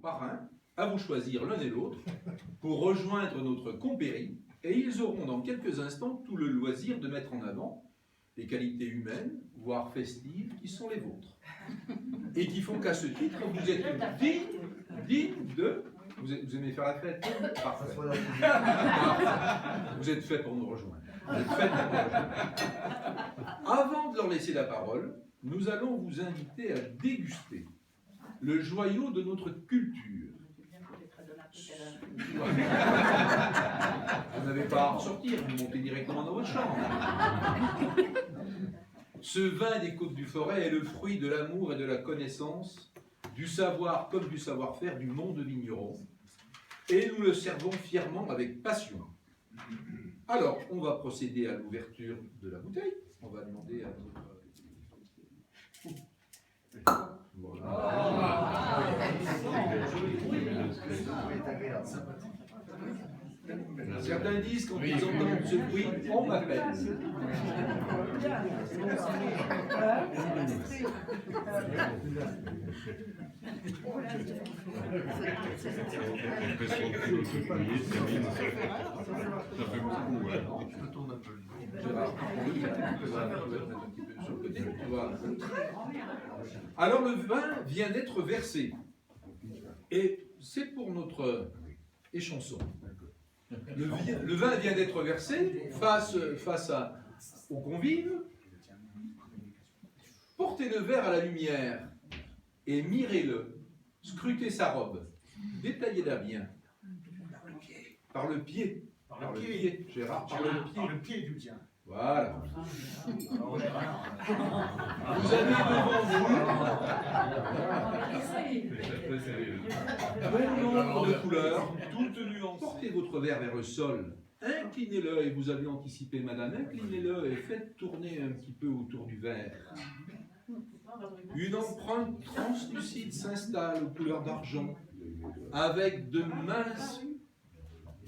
parrains, à vous choisir l'un et l'autre, pour rejoindre notre compérie, et ils auront dans quelques instants tout le loisir de mettre en avant les qualités humaines, voire festives, qui sont les vôtres. Et qui font qu'à ce titre, vous êtes digne de... Vous aimez faire la fête? Parfait. Vous êtes fait pour nous rejoindre. Vous êtes fait pour nous rejoindre. Avant de leur laisser la parole, nous allons vous inviter à déguster le joyau de notre culture. Vous n'avez pas à ressortir, vous montez directement dans votre chambre. Ce vin des Côtes du Forêt est le fruit de l'amour et de la connaissance, du savoir comme du savoir-faire du monde vigneron. Et nous le servons fièrement avec passion. Alors, on va procéder à l'ouverture de la bouteille. On va demander à notre... Certains disent quand ils entendent ce bruit, on m'appelle. Alors le vin vient d'être versé. Et c'est pour notre échanson. Le vin vient d'être versé face aux convives. Portez le verre à la lumière et mirez-le. Scrutez sa robe. Détaillez-la bien. Par le pied. Par le pied, Gérard, par le pied. Par le pied du tien. Voilà. Vous avez devant vous bon nombre de couleurs, toutes nuancées. Portez votre verre vers le sol. Inclinez-le, et vous avez anticipé, madame, inclinez-le et faites tourner un petit peu autour du verre. Une empreinte translucide s'installe aux couleurs d'argent, avec de minces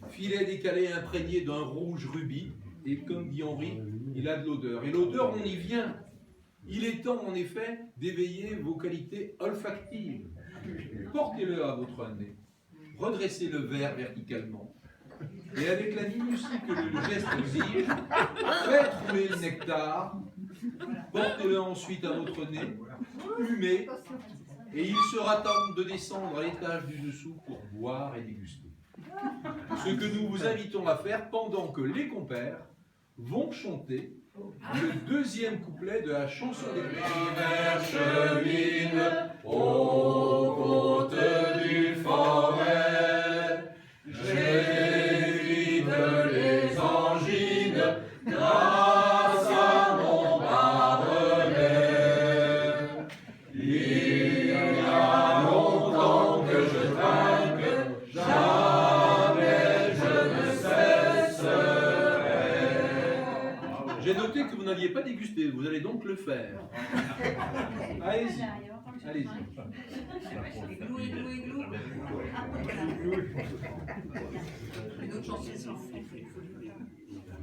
filets décalés imprégnés d'un rouge rubis. Et comme dit Henri, il a de l'odeur. Et l'odeur, on y vient. Il est temps, en effet, d'éveiller vos qualités olfactives. Portez-le à votre nez. Redressez le verre verticalement. Et avec la minutie que le geste exige, faites rouler le nectar. Portez-le ensuite à votre nez, humez, et il sera temps de descendre à l'étage du dessous pour boire et déguster. Ce que nous vous invitons à faire pendant que les compères vont chanter le deuxième couplet de la chanson des L'hiver chemine aux côtes du forêt, j'évite les angines grâce à mon baronnet. Il y a longtemps que je trinque, j'ai noté que vous n'aviez pas dégusté, vous allez donc le faire. Allez-y. Allez-y.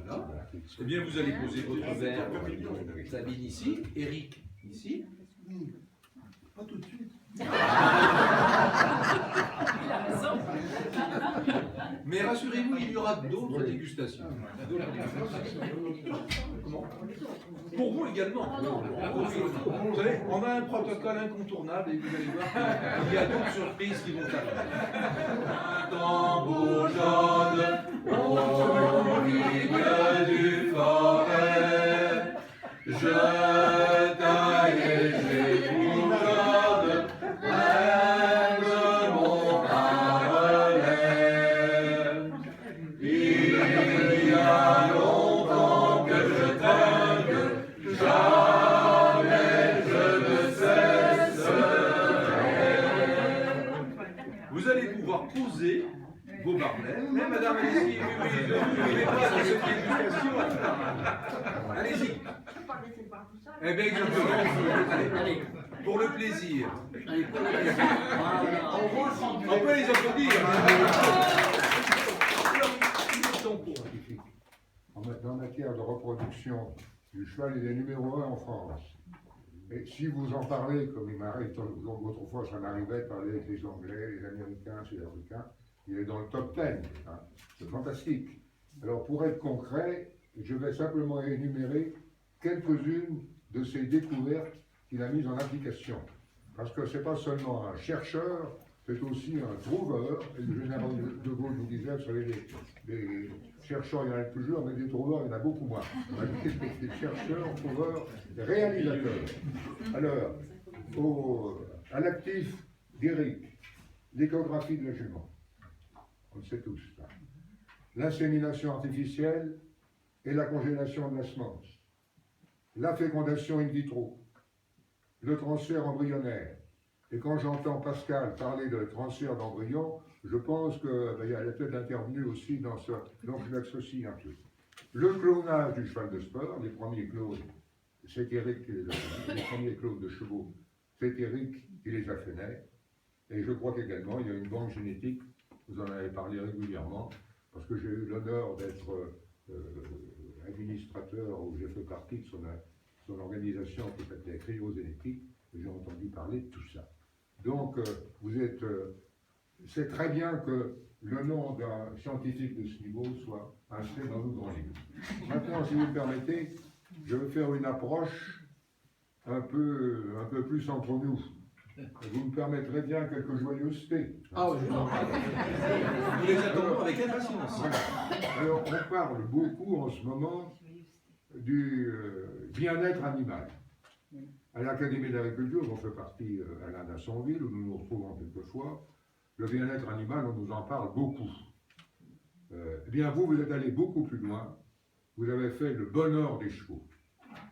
Voilà. Eh bien, vous allez poser votre verre, Sabine ici, Eric ici. Pas tout de suite. Mais rassurez-vous, il y aura d'autres dégustations. Comment? Pour vous également. Vous savez, on a un protocole incontournable et vous allez voir qu'il y a d'autres surprises qui vont arriver. Un tambour jaune au milieu du forêt, je taille et j'époujonne. Vous allez pouvoir poser vos barbelés. Mais madame, allez-y, oui, ne voulez pas dans cette dégustation. Allez-y. Eh bien, exactement. Allez, pour le plaisir. On peut les applaudir. En matière de reproduction, le cheval est le numéro 1 en France. Et si vous en parlez, comme il m'arrive, autrefois ça m'arrivait de parler avec les Anglais, les Américains, les Sud-Africains, il est dans le top 10. Hein. C'est fantastique. Alors pour être concret, je vais simplement énumérer quelques-unes de ces découvertes qu'il a mises en application. Parce que ce n'est pas seulement un chercheur, c'est aussi un trouveur. Et le général de Gaulle nous disait, sur les chercheurs, il y en a toujours, mais des trouveurs, il y en a beaucoup moins. On a des chercheurs, trouveurs, réalisateurs. Alors, à l'actif d'Éric, l'échographie de la jument. On le sait tous, ça. L'insémination artificielle et la congélation de la semence. La fécondation in vitro. Le transfert embryonnaire. Et quand j'entends Pascal parler de transfert d'embryon, je pense qu'il y a peut-être intervenu aussi dans ce... Donc je l'associe un peu. Le clonage du cheval de sport, les premiers clones, c'est Éric, les premiers clones de chevaux, c'est Éric qui les a fait naître. Et je crois qu'également, il y a une banque génétique, vous en avez parlé régulièrement, parce que j'ai eu l'honneur d'être administrateur, où j'ai fait partie de son organisation qui s'appelait Cryogénétique, et j'ai entendu parler de tout ça. Donc, c'est très bien que le nom d'un scientifique de ce niveau soit inscrit dans nos grands livres. Maintenant, si vous me permettez, je vais faire une approche un peu plus entre nous. Vous me permettrez bien quelques joyeusetés. Ah oui, je vous en prie. Nous les attendons avec impatience. Voilà. Alors, on parle beaucoup en ce moment du bien-être animal. À l'Académie d'agriculture, dont fait partie Alain d'Assonville, où nous nous retrouvons quelquefois, le bien-être animal, on nous en parle beaucoup. Eh bien, vous êtes allé beaucoup plus loin. Vous avez fait le bonheur des chevaux.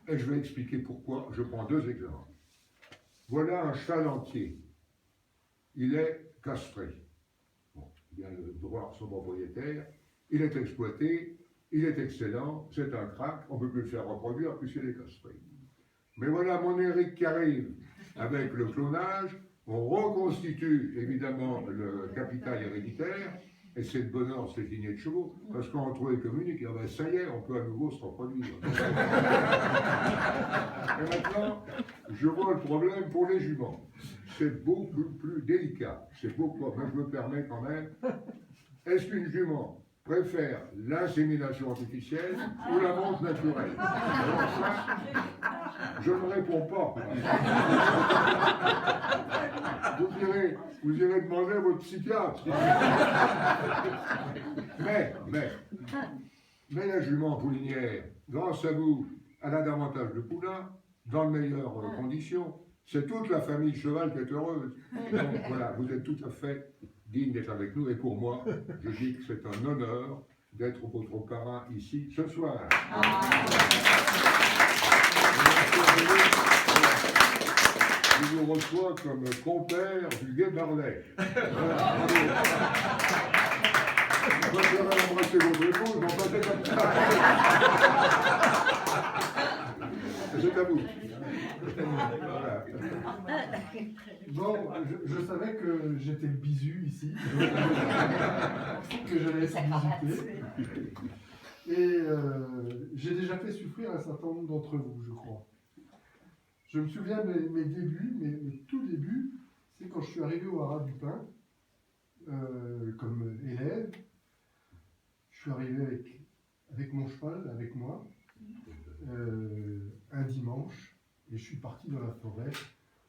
Et je vais expliquer pourquoi. Je prends deux exemples. Voilà un cheval entier. Il est castré. Bon, il a le droit à son propriétaire. Il est exploité. Il est excellent. C'est un crack. On ne peut plus le faire reproduire puisqu'il est castré. Mais voilà mon Éric qui arrive avec le clonage. On reconstitue évidemment le capital héréditaire. Et c'est le bonheur, cette lignée de chevaux, parce qu'entre eux, ils communiquent, et ben, ça y est, on peut à nouveau se reproduire. Et maintenant, je vois le problème pour les juments. C'est beaucoup plus délicat. C'est beaucoup, enfin, je me permets quand même. Est-ce qu'une jument préfère l'insémination artificielle ou la monte naturelle? Alors ça, je ne réponds pas. Vous irez demander à votre psychiatre. Mais la jument poulinière, grâce à vous, elle a davantage de poulains, dans de meilleures conditions. C'est toute la famille cheval qui est heureuse. Donc voilà, vous êtes tout à fait digne d'être avec nous. Et pour moi, je dis que c'est un honneur d'être votre parrain ici ce soir. Je vous reçois comme compère du Guet d'Arlet. Moi, je vais embrasser votre épouse, on va faire comme ça. C'est à vous. Voilà. Bon, je savais que j'étais le bisu ici, que j'allais être visiter. Et j'ai déjà fait souffrir un certain nombre d'entre vous, je crois. Je me souviens de mes débuts, mes tout débuts, c'est quand je suis arrivé au Haras du Pin, comme élève. Je suis arrivé avec mon cheval, avec moi, un dimanche, et je suis parti dans la forêt,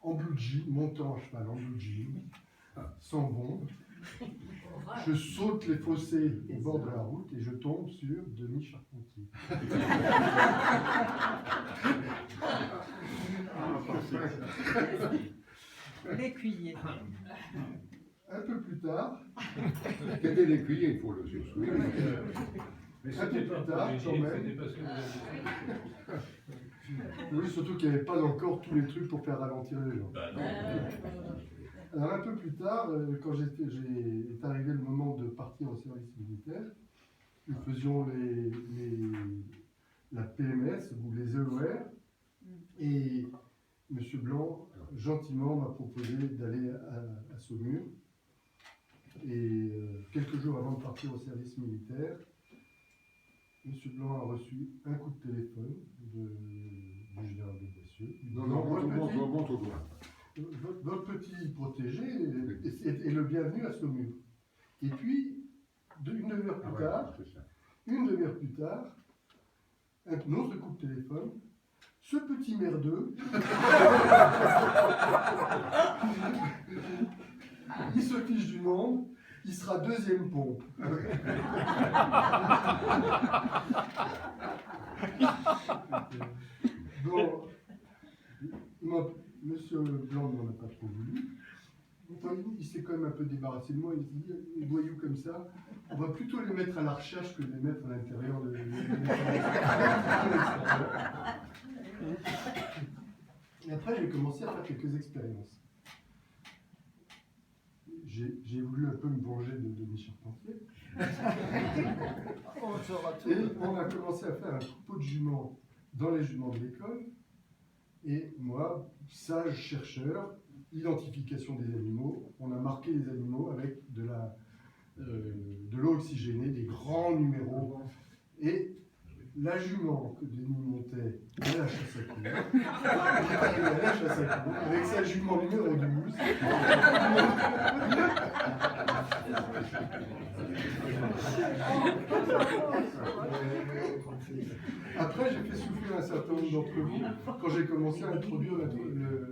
en blue jean, montant à cheval en blue jean, sans bombe. Je saute les fossés au bord de la route et je tombe sur Denis Charpentier. L'écuyer. Un peu plus tard, C'était l'écuyer, il faut le souligner. un peu plus tard, quand même. Oui, surtout qu'il n'y avait pas encore tous les trucs pour faire ralentir les gens. Alors un peu plus tard, quand est arrivé le moment de partir au service militaire, nous faisions la PMS ou les EOR, et M. Blanc, gentiment, m'a proposé d'aller à Saumur. Et quelques jours avant de partir au service militaire, M. Blanc a reçu un coup de téléphone du général de Boissieu. monsieur. Non, non, monte au doigt. Votre petit protégé est le bienvenu à Saumur. Et puis, une demi-heure plus tard, un autre coup de téléphone. Ce petit merdeux, il se fiche du monde, il sera deuxième pompe. Bon, Monsieur Blanc n'en a pas trop voulu. Il s'est quand même un peu débarrassé de moi. Il s'est dit, les voyous comme ça, on va plutôt les mettre à la recherche que de les mettre à l'intérieur de Et après, j'ai commencé à faire quelques expériences. J'ai voulu un peu me venger de mes charpentiers. Et on a commencé à faire un troupeau de juments dans les juments de l'école. Et moi, sage chercheur, identification des animaux, on a marqué les animaux avec de l'eau oxygénée, des grands numéros. Et la jument que Denis montait à la chasse à courre, avec sa jument numéro 12. Après, j'ai fait souffrir un certain nombre d'entre vous quand j'ai commencé à introduire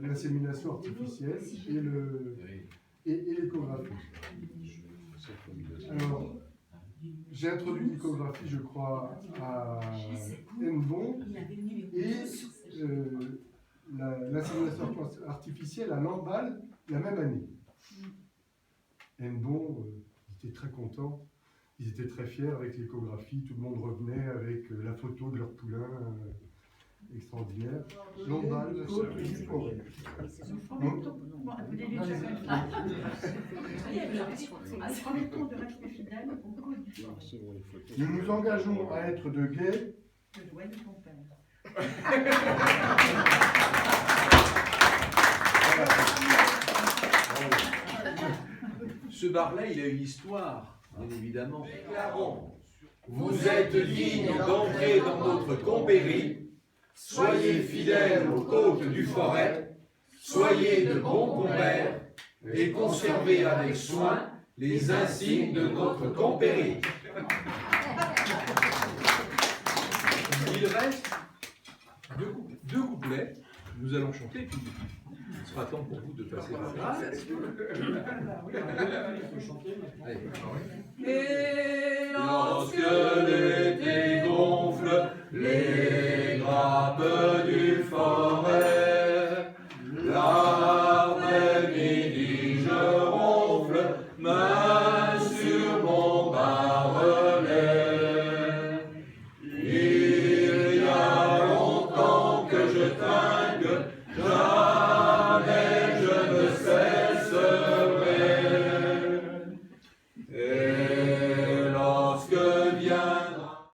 l'insémination artificielle et l'échographie. Alors, j'ai introduit l'échographie, je crois, à Hennebont et l'insémination artificielle à Lamballe la même année. Hennebont, ils étaient très contents, ils étaient très fiers avec l'échographie, tout le monde revenait avec la photo de leur poulain extraordinaire. Lamballe, côte du forêt. Nous nous engageons à être de gays. Ce Barlet, il a une histoire, bien évidemment. Vous êtes dignes d'entrer dans notre compérie. Soyez fidèles aux côtes du Forêt. Soyez de bons compères et conservez avec soin les insignes de notre compérie. Il reste deux couplets. Nous allons chanter, puis il sera temps pour vous de passer la grâce. Et lorsque l'été gonfle les grappes du forêt,